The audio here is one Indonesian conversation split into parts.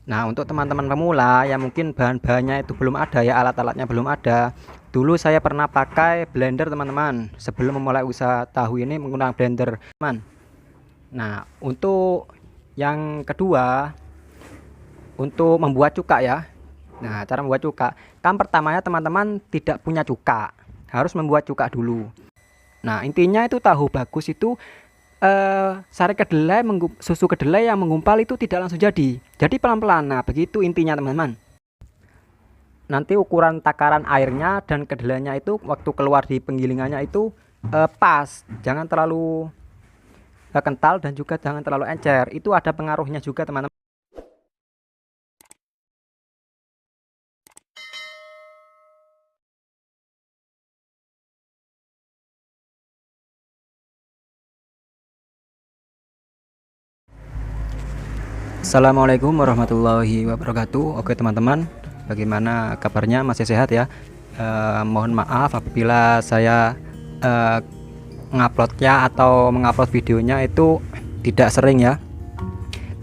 Nah, untuk teman-teman pemula yang mungkin bahan-bahannya itu belum ada ya, alat-alatnya belum ada. Dulu saya pernah pakai blender, teman-teman. Sebelum memulai usaha tahu ini menggunakan blender, teman. Nah, untuk yang kedua, untuk membuat cuka ya. Nah, cara membuat cuka. Kan pertamanya teman-teman tidak punya cuka. Harus membuat cuka dulu. Nah, intinya itu tahu bagus itu sari kedelai, susu kedelai yang menggumpal itu tidak langsung jadi. Jadi pelan-pelan. Nah, begitu intinya, teman-teman. Nanti ukuran takaran airnya dan kedelainya itu waktu keluar di penggilingannya itu pas. Jangan terlalu kental dan juga jangan terlalu encer. Itu ada pengaruhnya juga, teman-teman. Assalamualaikum warahmatullahi wabarakatuh. Oke teman-teman, bagaimana kabarnya? Masih sehat ya? Mohon maaf apabila saya nguploadnya atau mengupload videonya itu tidak sering ya,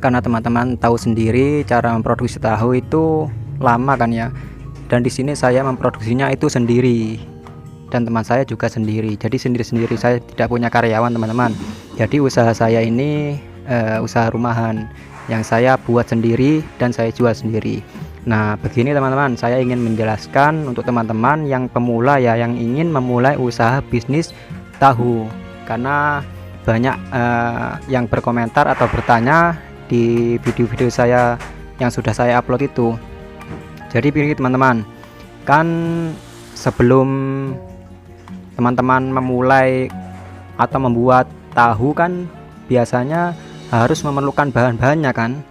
karena teman-teman tahu sendiri cara memproduksi tahu itu lama kan ya. Dan di sini saya memproduksinya itu sendiri dan teman saya juga sendiri. Jadi sendiri-sendiri, saya tidak punya karyawan, teman-teman. Jadi usaha saya ini usaha rumahan yang saya buat sendiri dan saya jual sendiri. Nah, begini teman-teman, saya ingin menjelaskan untuk teman-teman yang pemula ya, yang ingin memulai usaha bisnis tahu. Karena banyak yang berkomentar atau bertanya di video-video saya yang sudah saya upload itu. Jadi begini teman-teman, kan sebelum teman-teman memulai atau membuat tahu kan biasanya harus memerlukan bahan-bahannya kan,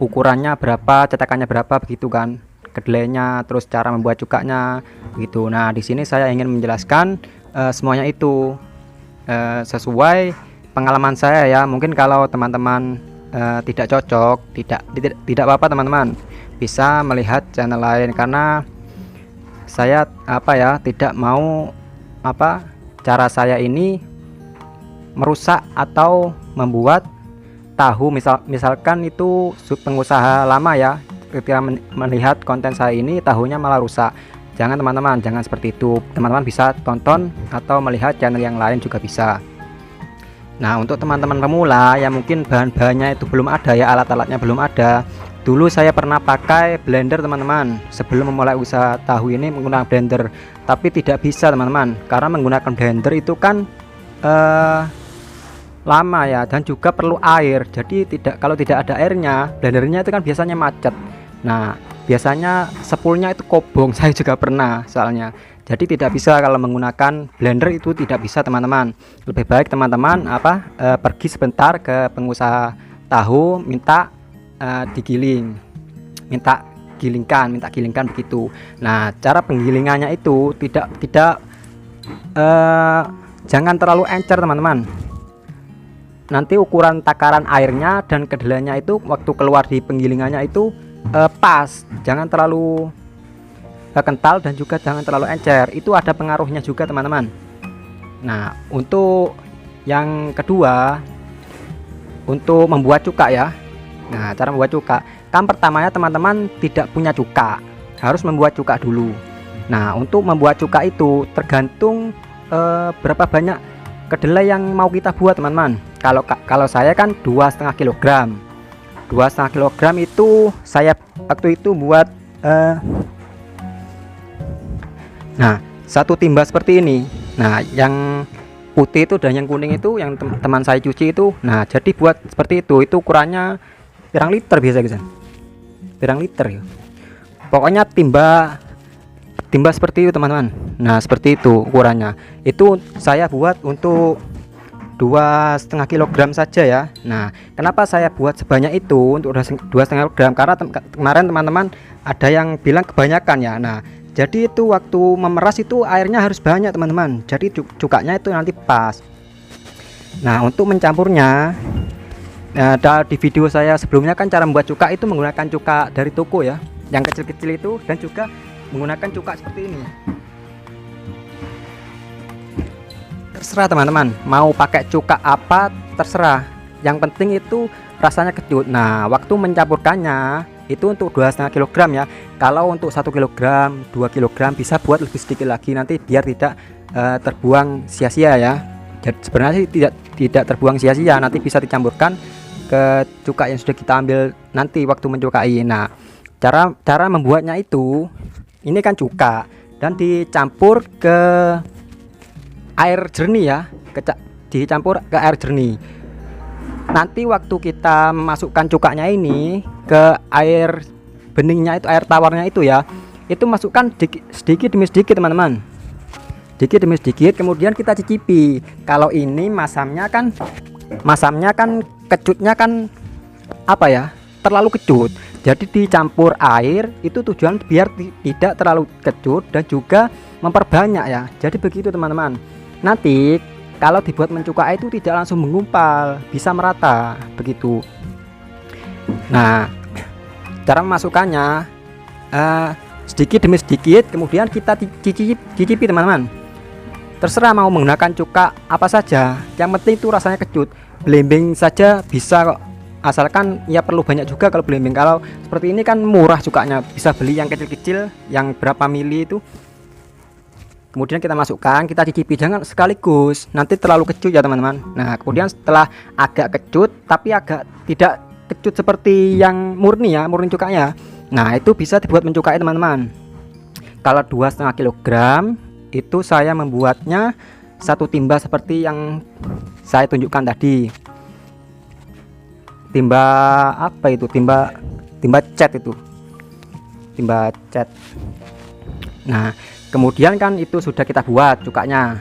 ukurannya berapa, cetakannya berapa, begitu kan, kedelainya, terus cara membuat cukanya begitu. Nah, di sini saya ingin menjelaskan semuanya itu sesuai pengalaman saya ya. Mungkin kalau teman-teman tidak cocok, tidak apa-apa, teman-teman bisa melihat channel lain, karena saya tidak mau cara saya ini merusak atau membuat tahu. Misalkan itu pengusaha lama ya, ketika melihat konten saya ini tahunya malah rusak. Jangan teman-teman, jangan seperti itu. Teman-teman bisa tonton atau melihat channel yang lain juga bisa. Nah, untuk teman-teman pemula yang mungkin bahan-bahannya itu belum ada ya, alat-alatnya belum ada. Dulu saya pernah pakai blender, teman-teman. Sebelum memulai usaha tahu ini menggunakan blender, tapi tidak bisa teman-teman, karena menggunakan blender itu kan lama ya, dan juga perlu air. Jadi kalau tidak ada airnya, blendernya itu kan biasanya macet. Nah, biasanya spoolnya itu kobong. Saya juga pernah soalnya. Jadi tidak bisa kalau menggunakan blender, itu tidak bisa teman-teman. Lebih baik teman-teman pergi sebentar ke pengusaha tahu, minta digiling, minta gilingkan begitu. Nah, cara penggilingannya itu tidak jangan terlalu encer, teman-teman. Nanti ukuran takaran airnya dan kedelainya itu waktu keluar di penggilingannya itu pas. Jangan terlalu kental dan juga jangan terlalu encer. Itu ada pengaruhnya juga, teman-teman. Nah, untuk yang kedua, untuk membuat cuka ya. Nah, cara membuat cuka, kan pertamanya teman-teman tidak punya cuka, harus membuat cuka dulu. Nah, untuk membuat cuka itu tergantung berapa banyak kedelai yang mau kita buat, teman-teman. Kalau saya kan 2,5 kg. 2,5 kg itu saya waktu itu buat nah, satu timba seperti ini. Nah, yang putih itu dan yang kuning itu yang teman saya cuci itu. Nah, jadi buat seperti itu ukurannya pirang liter biasa guys. Pirang liter ya. Pokoknya timba seperti itu, teman-teman. Nah, seperti itu ukurannya. Itu saya buat untuk 2,5 kg saja ya. Nah, kenapa saya buat sebanyak itu untuk 2,5 kg? Karena kemarin teman-teman ada yang bilang kebanyakan ya. Nah, jadi itu waktu memeras itu airnya harus banyak, teman-teman. Jadi cukanya itu nanti pas. Nah, untuk mencampurnya, di video saya sebelumnya kan cara membuat cuka itu menggunakan cuka dari toko ya, yang kecil-kecil itu, dan juga menggunakan cuka seperti ini. Terserah teman-teman mau pakai cuka apa, terserah. Yang penting itu rasanya kecut. Nah, waktu mencampurkannya itu untuk 2,5 kg ya. Kalau untuk 1 kg 2 kg bisa buat lebih sedikit lagi nanti biar tidak terbuang sia-sia ya. Jadi sebenarnya sih tidak terbuang sia-sia, nanti bisa dicampurkan ke cuka yang sudah kita ambil nanti waktu mencukai. Nah, cara membuatnya itu, ini kan cuka dan dicampur ke air jernih ya, dicampur ke air jernih. Nanti waktu kita masukkan cukanya ini ke air beningnya itu, air tawarnya itu ya, itu masukkan sedikit demi sedikit teman-teman, sedikit demi sedikit, kemudian kita cicipi. Kalau ini masamnya kan kecutnya kan apa ya, terlalu kecut, jadi dicampur air itu tujuan biar tidak terlalu kecut dan juga memperbanyak ya. Jadi begitu teman-teman. Nanti kalau dibuat mencuka itu tidak langsung mengumpal, bisa merata begitu. Nah, cara memasukkannya sedikit demi sedikit, kemudian kita cicipi teman-teman. Terserah mau menggunakan cuka apa saja, yang penting itu rasanya kecut. Belimbing saja bisa kok, asalkan ya perlu banyak juga kalau belimbing. Kalau seperti ini kan murah cukanya, bisa beli yang kecil-kecil yang berapa mili itu. Kemudian kita masukkan, kita cicipi, jangan sekaligus, nanti terlalu kecut ya teman-teman. Nah, kemudian setelah agak kecut tapi agak tidak kecut seperti yang murni ya, murni cukanya, nah itu bisa dibuat mencukai teman-teman. Kalau 2,5 kg itu saya membuatnya satu timba seperti yang saya tunjukkan tadi. Timba apa itu? Timba cat itu. Timba cat. Nah, kemudian kan itu sudah kita buat cukanya.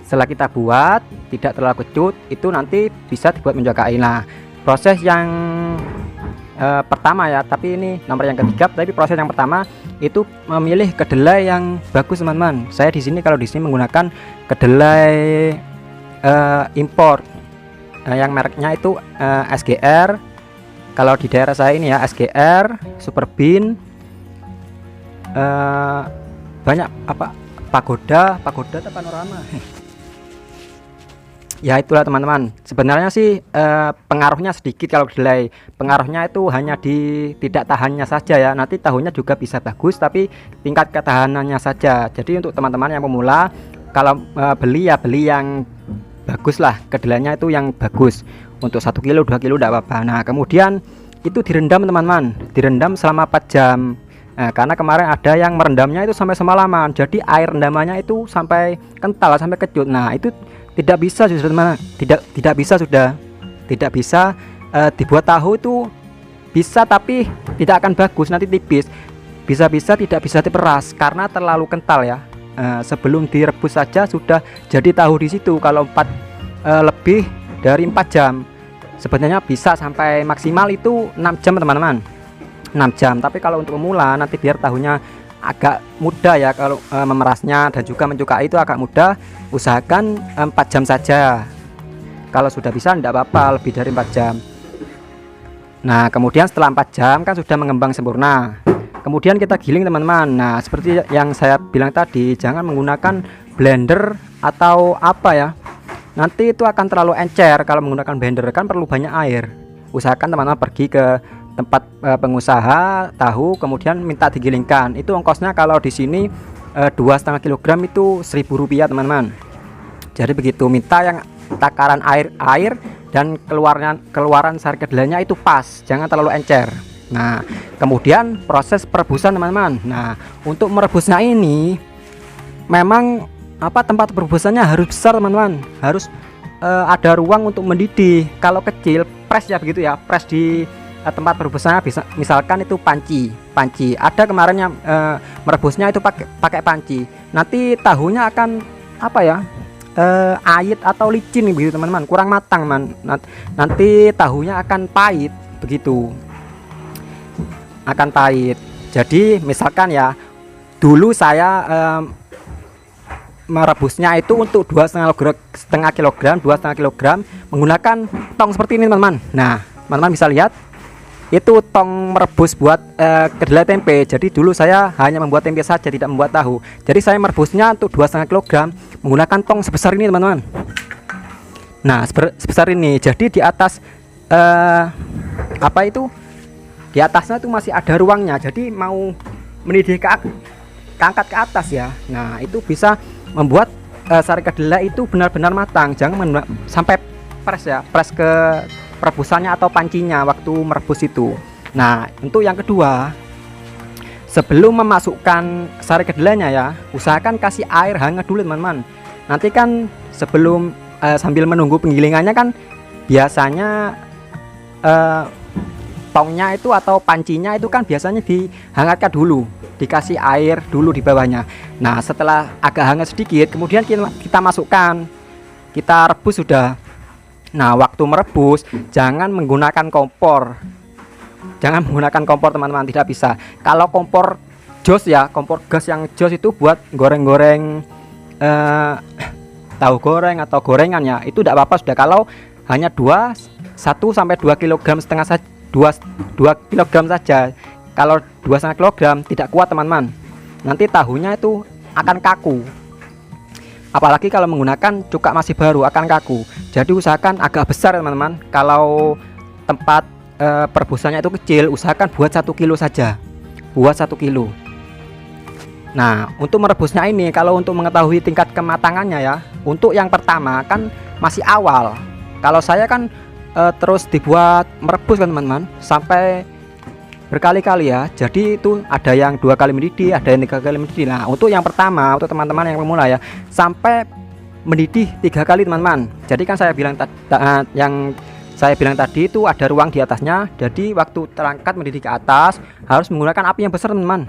Setelah kita buat tidak terlalu kecut, itu nanti bisa dibuat mencukai. Nah, proses yang pertama ya, tapi ini nomor yang ketiga. Tapi proses yang pertama itu memilih kedelai yang bagus teman-teman. Saya di sini kalau di sini menggunakan kedelai impor, yang mereknya itu SGR. Kalau di daerah saya ini ya SGR, Super Bean, banyak apa, pagoda atau panorama. Ya itulah teman-teman. Sebenarnya sih pengaruhnya sedikit kalau kedelai. Pengaruhnya itu hanya di tidak tahannya saja ya. Nanti tahunnya juga bisa bagus, tapi tingkat ketahanannya saja. Jadi untuk teman-teman yang pemula, kalau beli yang bagus lah, kedelainya itu yang bagus. Untuk 1 kilo 2 kilo tidak apa-apa. Nah, kemudian itu direndam teman-teman, direndam selama 4 jam. Nah, karena kemarin ada yang merendamnya itu sampai semalaman, jadi air rendamannya itu sampai kental, sampai kecut. Nah, itu tidak bisa sudah teman, tidak bisa dibuat tahu itu bisa, tapi tidak akan bagus, nanti tipis, bisa tidak bisa diperas karena terlalu kental ya. Sebelum direbus saja sudah jadi tahu di situ. Kalau lebih dari 4 jam, sebenarnya bisa sampai maksimal itu 6 jam teman-teman, 6 jam. Tapi kalau untuk pemula nanti biar tahunya agak mudah ya, kalau memerasnya dan juga mencukai itu agak mudah, usahakan 4 jam saja. Kalau sudah bisa tidak apa-apa lebih dari 4 jam. Nah, kemudian setelah 4 jam kan sudah mengembang sempurna, kemudian kita giling teman-teman. Nah, seperti yang saya bilang tadi, jangan menggunakan blender atau apa ya, nanti itu akan terlalu encer. Kalau menggunakan blender kan perlu banyak air. Usahakan teman-teman pergi ke tempat pengusaha tahu, kemudian minta digilingkan. Itu ongkosnya kalau di sini 2,5 kg itu Rp1.000 teman-teman. Jadi begitu, minta yang takaran air dan keluaran sari kedelainya itu pas, jangan terlalu encer. Nah, kemudian proses perebusan teman-teman. Nah, untuk merebusnya ini memang tempat perebusannya harus besar teman-teman, harus ada ruang untuk mendidih. Kalau kecil press ya begitu ya, press di tempat perebusannya bisa, misalkan itu panci. Ada kemarin yang merebusnya itu pakai panci. Nanti tahunya akan ait atau licin begitu teman-teman, kurang matang nanti tahunya akan pahit begitu, akan pahit. Jadi misalkan ya, dulu saya merebusnya itu untuk 2,5 kg menggunakan tong seperti ini teman-teman. Nah, teman-teman bisa lihat itu tong merebus buat kedelai tempe. Jadi dulu saya hanya membuat tempe saja, tidak membuat tahu. Jadi saya merebusnya untuk 2,5 kg menggunakan tong sebesar ini teman-teman. Nah, sebesar ini. Jadi di atas di atasnya itu masih ada ruangnya, jadi mau mendidih angkat ke atas ya. Nah itu bisa membuat sari kedelai itu benar-benar matang. Jangan sampai press ya, press ke perebusannya atau pancinya waktu merebus itu. Nah untuk yang kedua, sebelum memasukkan sari kedelainya ya, usahakan kasih air hangat dulu teman-teman. Nanti kan sebelum sambil menunggu penggilingannya kan biasanya tongnya itu atau pancinya itu kan biasanya dihangatkan dulu, dikasih air dulu di bawahnya. Nah setelah agak hangat sedikit, kemudian kita masukkan, kita rebus sudah. Nah waktu merebus jangan menggunakan kompor, teman-teman, tidak bisa. Kalau kompor jos ya, kompor gas yang jos itu buat goreng-goreng tahu goreng atau gorengan ya, itu tidak apa-apa sudah. Kalau hanya 1 sampai 2 kg setengah saja, 2 kg saja. Kalau 2,5 kg tidak kuat teman-teman, nanti tahunya itu akan kaku, apalagi kalau menggunakan cuka masih baru akan kaku. Jadi usahakan agak besar teman-teman. Kalau tempat perebusannya itu kecil, usahakan buat 1 kilo saja, buat 1 kilo. Nah untuk merebusnya ini, kalau untuk mengetahui tingkat kematangannya ya, untuk yang pertama kan masih awal. Kalau saya kan terus dibuat merebus kan teman-teman, sampai berkali-kali ya. Jadi itu ada yang 2 kali mendidih, ada yang 3 kali mendidih. Nah untuk yang pertama, untuk teman-teman yang pemula ya, sampai mendidih 3 kali teman-teman. Jadi kan saya bilang tadi itu ada ruang di atasnya. Jadi waktu terangkat mendidih ke atas harus menggunakan api yang besar teman-teman.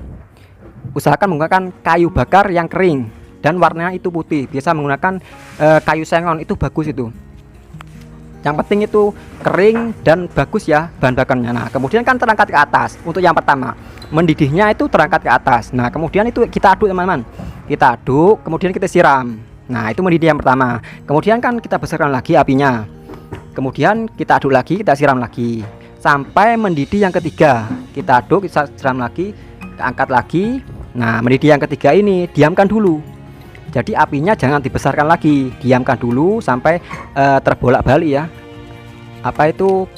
Usahakan menggunakan kayu bakar yang kering dan warnanya itu putih. Biasa menggunakan kayu sengon, itu bagus itu. Yang penting itu kering dan bagus ya bahan bakarnya. Nah kemudian kan terangkat ke atas. Untuk yang pertama mendidihnya itu terangkat ke atas. Nah kemudian itu kita aduk teman-teman, kita aduk, kemudian kita siram. Nah itu mendidih yang pertama. Kemudian kan kita besarkan lagi apinya, kemudian kita aduk lagi, kita siram lagi sampai mendidih yang ketiga. Kita aduk, kita siram lagi, kita angkat lagi. Nah mendidih yang ketiga ini diamkan dulu. Jadi apinya jangan dibesarkan lagi, diamkan dulu sampai terbolak-balik ya. Apa itu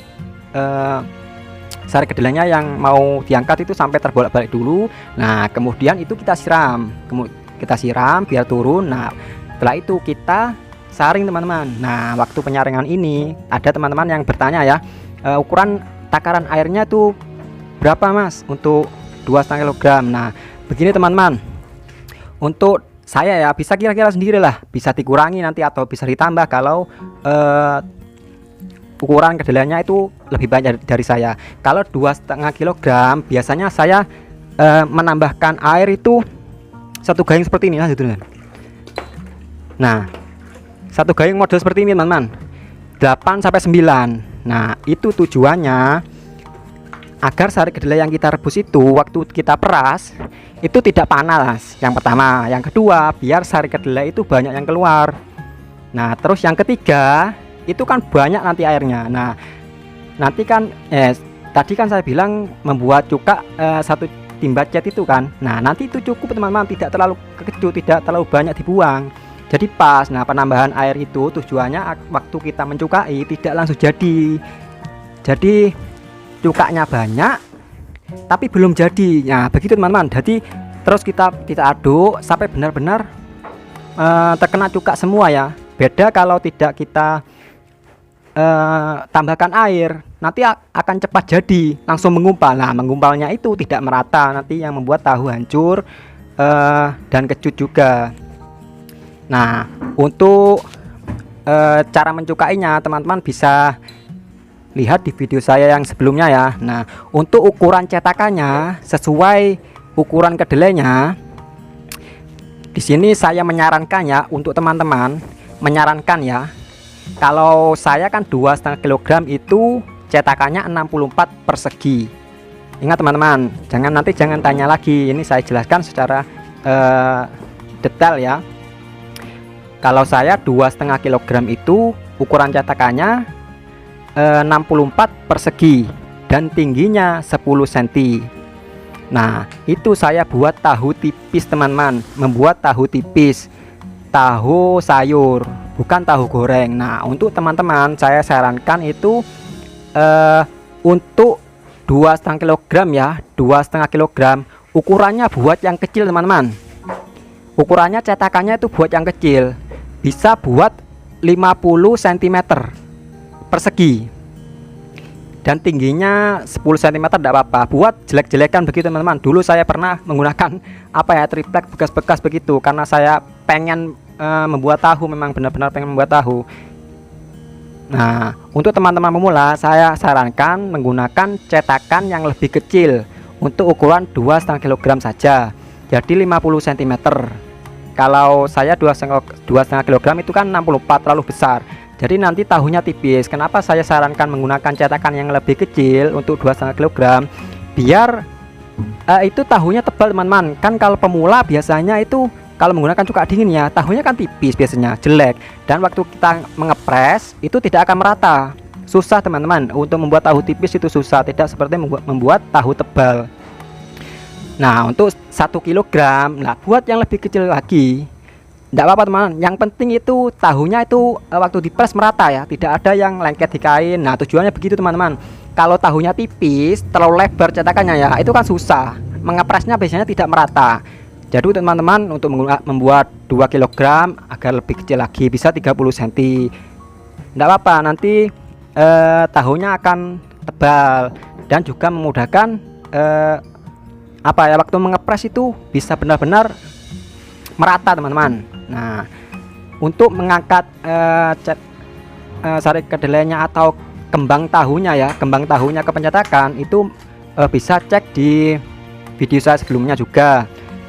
sari kedelainya yang mau diangkat itu sampai terbolak-balik dulu. Nah kemudian itu kita siram, biar turun. Nah setelah itu kita saring teman-teman. Nah waktu penyaringan ini ada teman-teman yang bertanya ya, ukuran takaran airnya tuh berapa mas untuk 2,5 kg. Nah begini teman-teman, untuk saya ya bisa kira-kira sendiri lah, bisa dikurangi nanti atau bisa ditambah kalau ukuran kedelainya itu lebih banyak dari saya. Kalau 2,5 kg biasanya saya menambahkan air itu 1 gayung seperti ini lah gitu kan. Nah 1 gayung model seperti ini teman-teman, 8 sampai 9. Nah itu tujuannya agar sari kedelai yang kita rebus itu waktu kita peras itu tidak panas. Yang pertama, yang kedua biar sari kedelai itu banyak yang keluar. Nah terus yang ketiga itu kan banyak nanti airnya. Nah nanti kan tadi kan saya bilang membuat cuka 1 timba cet itu kan. Nah nanti itu cukup teman-teman, tidak terlalu kekecut, tidak terlalu banyak dibuang, jadi pas. Nah penambahan air itu tujuannya waktu kita mencukai tidak langsung jadi cukanya banyak tapi belum jadi. Nah begitu teman-teman. Jadi terus kita aduk sampai benar-benar terkena cuka semua ya. Beda kalau tidak kita tambahkan air, nanti akan cepat jadi, langsung mengumpal. Nah mengumpalnya itu tidak merata, nanti yang membuat tahu hancur dan kecut juga. Nah untuk cara mencukainya teman-teman bisa lihat di video saya yang sebelumnya ya. Nah untuk ukuran cetakannya sesuai ukuran kedelainya, di sini saya menyarankan ya, untuk teman-teman menyarankan ya, kalau saya kan 2,5 kg itu cetakannya 64 persegi. Ingat teman-teman, jangan tanya lagi, ini saya jelaskan secara detail ya. Kalau saya 2,5 kg itu ukuran cetakannya 64 persegi dan tingginya 10 cm. Nah itu saya buat tahu tipis teman-teman, membuat tahu tipis, tahu sayur, bukan tahu goreng. Nah untuk teman-teman saya sarankan itu untuk 2,5 kilogram ya, 2,5 kilogram. Ukurannya buat yang kecil teman-teman, ukurannya cetakannya itu buat yang kecil, bisa buat 50 cm persegi dan tingginya 10 cm tidak apa-apa, buat jelek-jelekan begitu teman-teman. Dulu saya pernah menggunakan triplek bekas-bekas begitu, karena saya pengen membuat tahu, memang benar-benar pengen membuat tahu. Nah, untuk teman-teman pemula saya sarankan menggunakan cetakan yang lebih kecil untuk ukuran 2,5 kilogram saja, jadi 50 cm. Kalau saya 2,5 kilogram itu kan 64, terlalu besar, jadi nanti tahunya tipis. Kenapa saya sarankan menggunakan cetakan yang lebih kecil untuk 2,5 kilogram? Biar itu tahunya tebal teman-teman. Kan kalau pemula biasanya itu kalau menggunakan cuka dingin ya, tahunya kan tipis biasanya, jelek, dan waktu kita mengepres itu tidak akan merata. Susah teman-teman, untuk membuat tahu tipis itu susah, tidak seperti membuat tahu tebal. Nah, untuk 1 kilogram, nah buat yang lebih kecil lagi tidak apa-apa teman-teman. Yang penting itu tahunya itu waktu dipres merata ya, tidak ada yang lengket di kain. Nah, tujuannya begitu teman-teman. Kalau tahunya tipis, terlalu lebar cetakannya ya, itu kan susah, mengepresnya biasanya tidak merata. Jadi teman-teman, untuk membuat 2 kilogram agar lebih kecil lagi, bisa 30 cm. Tidak apa-apa, nanti tahunya akan tebal dan juga memudahkan waktu mengepres itu bisa benar-benar merata teman-teman. Nah, untuk mengangkat sari kedelainya atau kembang tahunya ya, kembang tahunya ke pencetakan itu bisa cek di video saya sebelumnya juga.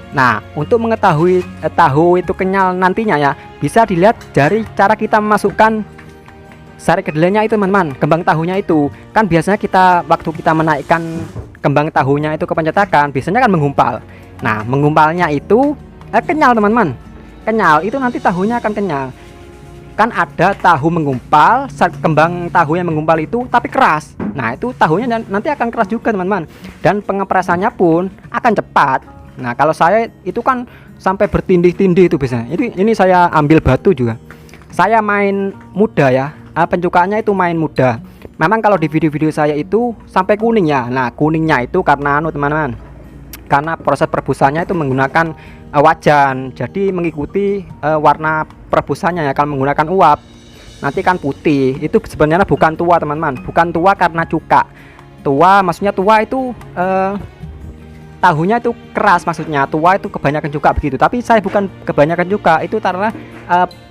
Nah, untuk mengetahui tahu itu kenyal nantinya ya, bisa dilihat dari cara kita memasukkan sari kedelainya itu teman-teman. Kembang tahunya itu kan biasanya kita waktu kita menaikkan kembang tahunya itu ke pencetakan biasanya kan menggumpal. Nah, menggumpalnya itu kenyal teman-teman, kenyal itu nanti tahunya akan kenyal. Kan ada tahu menggumpal, kembang tahu yang menggumpal itu tapi keras. Nah, itu tahunya nanti akan keras juga teman-teman, dan pengepresannya pun akan cepat. Nah, kalau saya itu kan sampai bertindih-tindih itu biasanya. Ini saya ambil batu juga. Saya main muda ya. Pencukaannya itu main muda. Memang kalau di video-video saya itu sampai kuning ya. Nah, kuningnya itu karena teman-teman. Karena proses perebusannya itu menggunakan wajan. Jadi mengikuti warna perebusannya ya. Kalau menggunakan uap nanti kan putih. Itu sebenarnya bukan tua teman-teman. Bukan tua karena cuka. Tua maksudnya tua itu tahunya itu keras, maksudnya tua itu kebanyakan cuka begitu. Tapi saya bukan kebanyakan cuka, itu karena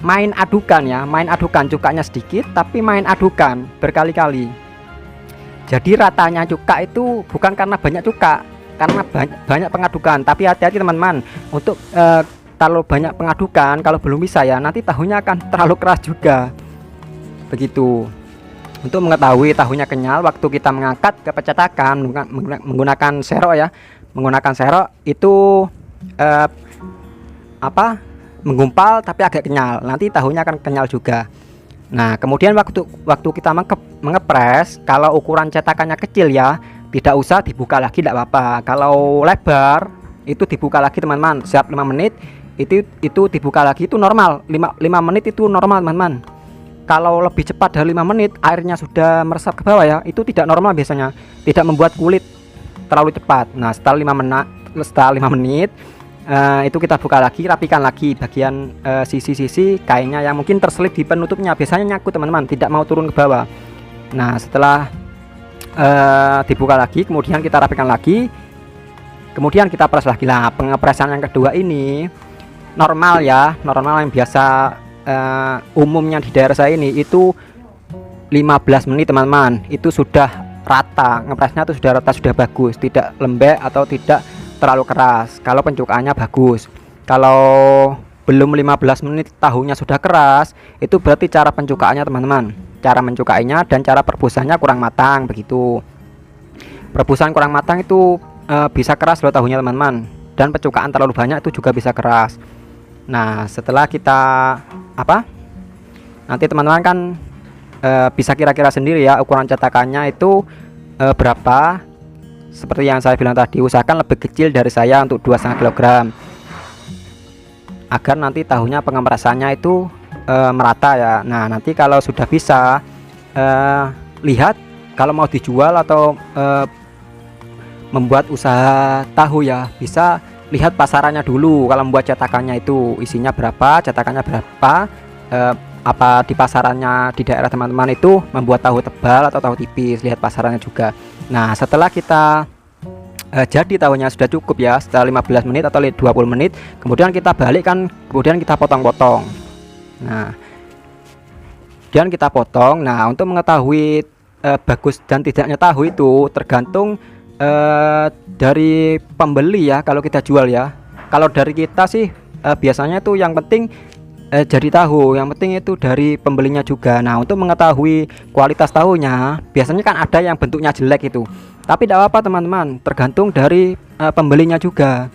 main adukan ya, main adukan, cukanya sedikit tapi main adukan berkali-kali. Jadi ratanya cuka itu bukan karena banyak cuka, karena banyak pengadukan. Tapi hati-hati teman-teman, untuk terlalu banyak pengadukan kalau belum bisa ya, nanti tahunya akan terlalu keras juga begitu. Untuk mengetahui tahunya kenyal waktu kita mengangkat ke pencetakan menggunakan serok ya, menggunakan serok itu menggumpal tapi agak kenyal, nanti tahunya akan kenyal juga. Nah, kemudian waktu kita mengepres, kalau ukuran cetakannya kecil ya, tidak usah dibuka lagi, tidak apa-apa. Kalau lebar itu dibuka lagi teman-teman, setiap 5 menit itu dibuka lagi, itu normal. 5 menit itu normal teman-teman. Kalau lebih cepat dari 5 menit airnya sudah meresap ke bawah ya, itu tidak normal biasanya, tidak membuat kulit terlalu cepat. Nah, setelah 5 menit itu kita buka lagi, rapikan lagi bagian sisi-sisi kainnya yang mungkin terselip di penutupnya, biasanya nyangkut teman-teman, tidak mau turun ke bawah. Nah, setelah dibuka lagi, kemudian kita rapikan lagi, kemudian kita pres lagi. Nah, pengepresan yang kedua ini normal ya, normal yang biasa umumnya di daerah saya ini itu 15 menit teman-teman, itu sudah rata, ngepresnya itu sudah rata, sudah bagus, tidak lembek atau tidak terlalu keras. Kalau pencukaannya bagus. Kalau belum 15 menit tahunya sudah keras, itu berarti cara pencukaannya teman-teman, cara mencukainya dan cara perebusannya kurang matang begitu. Perebusan kurang matang itu bisa keras loh tahunya teman-teman, dan pencukaan terlalu banyak itu juga bisa keras. Nah, setelah kita nanti teman-teman kan bisa kira-kira sendiri ya ukuran cetakannya itu berapa. Seperti yang saya bilang tadi, usahakan lebih kecil dari saya untuk 2,5 kg agar nanti tahunya pengepresannya itu merata ya. Nah, nanti kalau sudah bisa lihat, kalau mau dijual atau membuat usaha tahu ya, bisa lihat pasarannya dulu. Kalau membuat cetakannya itu isinya berapa, cetakannya berapa, apa di pasarannya di daerah teman-teman itu membuat tahu tebal atau tahu tipis, lihat pasarannya juga. Nah setelah kita jadi tahunya sudah cukup ya, setelah 15 menit atau 20 menit, kemudian kita balikkan, kemudian kita potong-potong. Nah kemudian kita potong. Nah untuk mengetahui bagus dan tidaknya tahu itu tergantung dari pembeli ya, kalau kita jual ya. Kalau dari kita sih biasanya itu yang penting jadi tahu, yang penting itu dari pembelinya juga. Nah untuk mengetahui kualitas tahunya, biasanya kan ada yang bentuknya jelek itu, tapi tidak apa-apa teman-teman, tergantung dari pembelinya juga.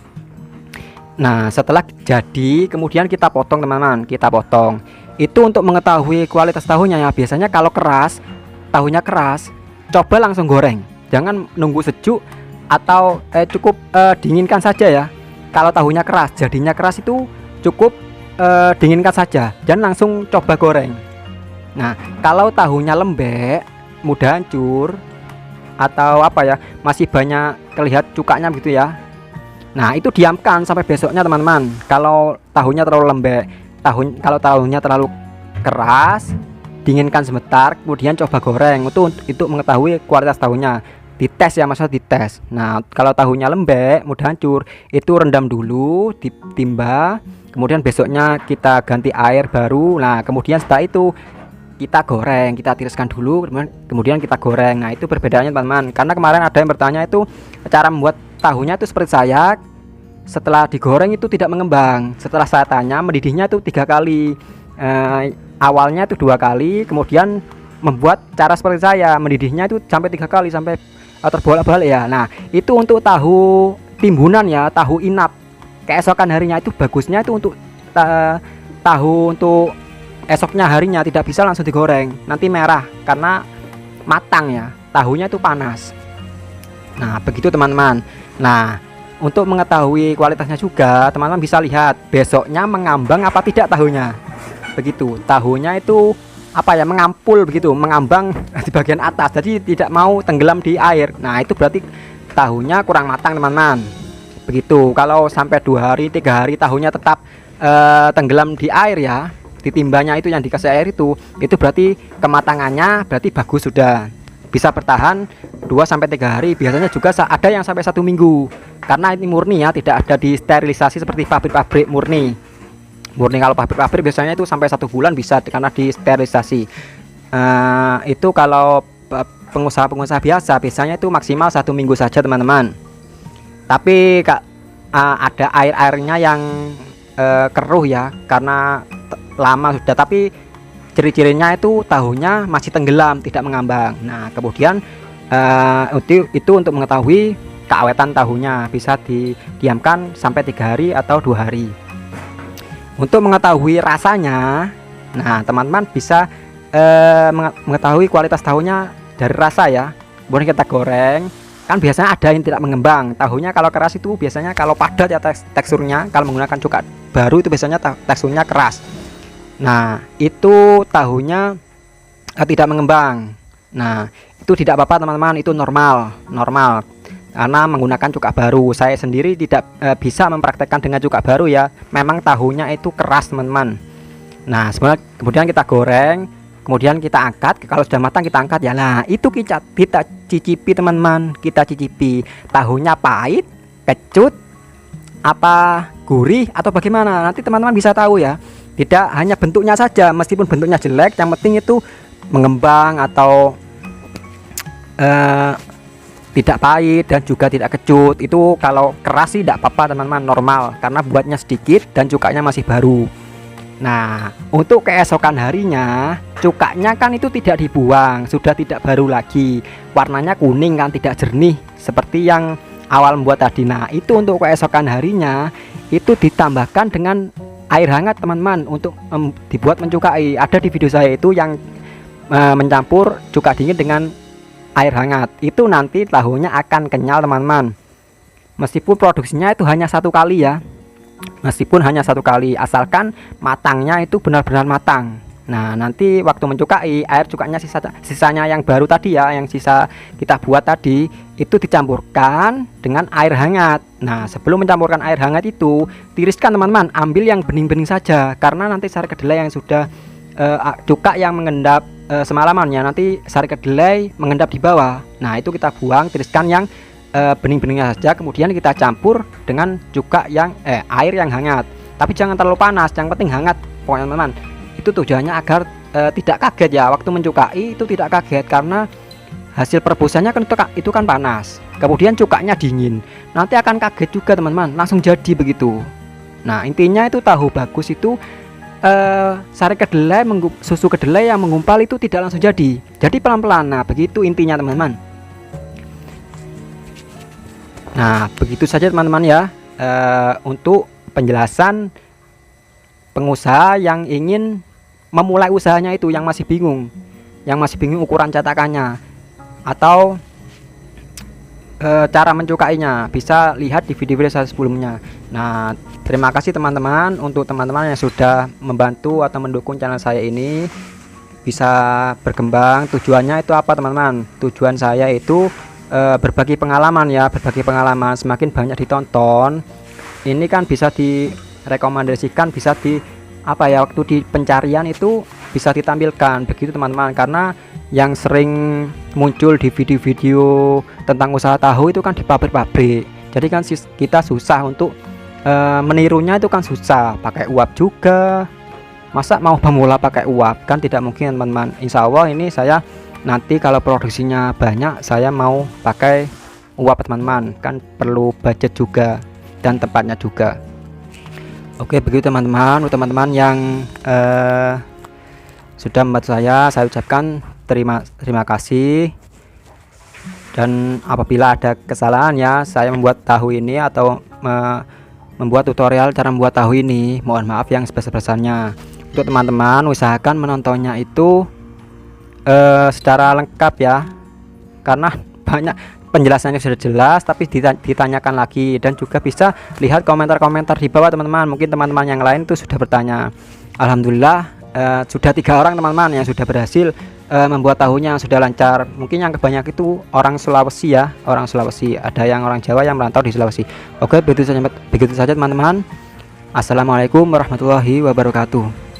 Nah setelah jadi kemudian kita potong teman-teman, kita potong. Itu untuk mengetahui kualitas tahunya ya. Biasanya kalau keras, tahunya keras, coba langsung goreng, jangan nunggu sejuk atau cukup dinginkan saja ya. Kalau tahunya keras, jadinya keras itu cukup dinginkan saja, jangan langsung coba goreng. Nah kalau tahunya lembek, mudah hancur, atau apa ya, masih banyak kelihatan cukanya gitu ya, nah itu diamkan sampai besoknya teman-teman. Kalau tahunya terlalu lembek, kalau tahunya terlalu keras, dinginkan sebentar, kemudian coba goreng. Itu mengetahui kualitas tahunya, dites ya, maksudnya dites. Nah kalau tahunya lembek, mudah hancur, itu rendam dulu, ditimba, kemudian besoknya kita ganti air baru. Nah kemudian setelah itu kita goreng, kita tiriskan dulu, kemudian kita goreng. Nah itu perbedaannya teman-teman, karena kemarin ada yang bertanya itu cara membuat tahunya itu seperti saya, setelah digoreng itu tidak mengembang. Setelah saya tanya, mendidihnya itu 3 kali, awalnya itu 2 kali, kemudian membuat cara seperti saya, mendidihnya itu sampai 3 kali, sampai terbolak-balik ya. Nah itu untuk tahu timbunan ya, tahu inap. Keesokan harinya itu bagusnya itu untuk tahu untuk esoknya harinya, tidak bisa langsung digoreng, nanti merah karena matang ya, tahunya itu panas. Nah begitu teman-teman. Nah untuk mengetahui kualitasnya juga, teman-teman bisa lihat besoknya mengambang apa tidak tahunya. Begitu, tahunya itu apa ya, mengampul begitu, mengambang di bagian atas, jadi tidak mau tenggelam di air. Nah itu berarti tahunya kurang matang teman-teman. Begitu. Kalau sampai 2 hari 3 hari tahunya tetap tenggelam di air ya, ditimbanya itu yang dikasih air itu berarti kematangannya berarti bagus, sudah bisa bertahan 2-3 hari. Biasanya juga ada yang sampai 1 minggu, karena ini murni ya, tidak ada di sterilisasi seperti pabrik-pabrik murni. Kalau pabrik-pabrik biasanya itu sampai 1 bulan bisa, karena di sterilisasi. Itu kalau pengusaha-pengusaha biasa biasanya itu maksimal 1 minggu saja teman-teman. Tapi ada air-airnya yang keruh ya, karena lama sudah. Tapi ciri-cirinya itu tahunya masih tenggelam, tidak mengambang. Nah kemudian itu untuk mengetahui keawetan tahunya, bisa didiamkan sampai 3 hari atau 2 hari. Untuk mengetahui rasanya, nah teman-teman bisa mengetahui kualitas tahunya dari rasa ya. Kemudian kita goreng, kan biasanya ada yang tidak mengembang tahunya. Kalau keras itu biasanya, kalau padat ya teksturnya, kalau menggunakan cuka baru itu biasanya teksturnya keras. Nah itu tahunya tidak mengembang. Nah itu tidak apa-apa teman-teman, itu normal karena menggunakan cuka baru. Saya sendiri tidak bisa mempraktekkan dengan cuka baru ya, memang tahunya itu keras teman-teman. Nah kemudian kita goreng, kemudian kita angkat. Kalau sudah matang kita angkat ya. Nah itu kita cicipi teman-teman, kita cicipi tahunya pahit, kecut, apa gurih atau bagaimana, nanti teman-teman bisa tahu ya. Tidak hanya bentuknya saja, meskipun bentuknya jelek, yang penting itu mengembang atau tidak pahit dan juga tidak kecut. Itu kalau keras sih tidak apa-apa teman-teman, normal, karena buatnya sedikit dan cukanya masih baru. Nah untuk keesokan harinya, cukanya kan itu tidak dibuang, sudah tidak baru lagi, warnanya kuning kan, tidak jernih seperti yang awal membuat tadi. Nah itu untuk keesokan harinya itu ditambahkan dengan air hangat teman-teman, untuk dibuat mencukai. Ada di video saya itu yang mencampur cuka dingin dengan air hangat, itu nanti tahunya akan kenyal teman-teman. Meskipun produksinya itu hanya 1 kali ya, asalkan matangnya itu benar-benar matang. Nah, nanti waktu mencukai, air cukanya sisanya yang baru tadi ya, yang sisa kita buat tadi, itu dicampurkan dengan air hangat. Nah, sebelum mencampurkan air hangat itu, tiriskan teman-teman, ambil yang bening-bening saja, karena nanti sari kedelai yang sudah cuka yang mengendap semalamannya, nanti sari kedelai mengendap di bawah. Nah, itu kita buang, tiriskan yang bening-beningnya saja, kemudian kita campur dengan cuka yang air yang hangat. Tapi jangan terlalu panas, yang penting hangat pokoknya teman-teman. Itu tujuannya agar tidak kaget ya, waktu mencukai itu tidak kaget, karena hasil perebusannya kan itu kan panas, kemudian cukanya dingin, nanti akan kaget juga teman-teman, langsung jadi begitu. Nah, intinya itu tahu bagus itu sari kedelai, susu kedelai yang menggumpal itu tidak langsung jadi pelan-pelan. Nah, begitu intinya teman-teman. Nah, begitu saja teman-teman ya, untuk penjelasan pengusaha yang ingin memulai usahanya itu, yang masih bingung ukuran cetakannya atau cara mencukainya, bisa lihat di video-video saya sebelumnya. Nah, terima kasih teman-teman untuk teman-teman yang sudah membantu atau mendukung channel saya ini bisa berkembang. Tujuannya itu apa teman-teman? Tujuan saya itu berbagi pengalaman ya, semakin banyak ditonton, ini kan bisa direkomendasikan, bisa waktu di pencarian itu bisa ditampilkan begitu teman-teman, karena yang sering muncul di video-video tentang usaha tahu itu kan di pabrik-pabrik, jadi kan kita susah untuk menirunya, itu kan susah, pakai uap juga, masa mau pemula pakai uap, kan tidak mungkin teman-teman. Insya Allah ini saya nanti kalau produksinya banyak, saya mau pakai uap teman-teman, kan perlu budget juga dan tempatnya juga. Oke, begitu teman-teman. Untuk teman-teman yang sudah membantu saya ucapkan terima kasih. Dan apabila ada kesalahan ya, saya membuat tahu ini atau membuat tutorial cara membuat tahu ini, mohon maaf yang sebesar-besarnya. Untuk teman-teman, usahakan menontonnya itu secara lengkap ya, karena banyak penjelasannya sudah jelas tapi ditanyakan lagi, dan juga bisa lihat komentar-komentar di bawah teman-teman. Mungkin teman-teman yang lain itu sudah bertanya. Alhamdulillah sudah 3 orang teman-teman yang sudah berhasil membuat tahunya, sudah lancar. Mungkin yang kebanyakan itu orang Sulawesi ya, ada yang orang Jawa yang merantau di Sulawesi. Oke, begitu saja teman-teman. Assalamualaikum warahmatullahi wabarakatuh.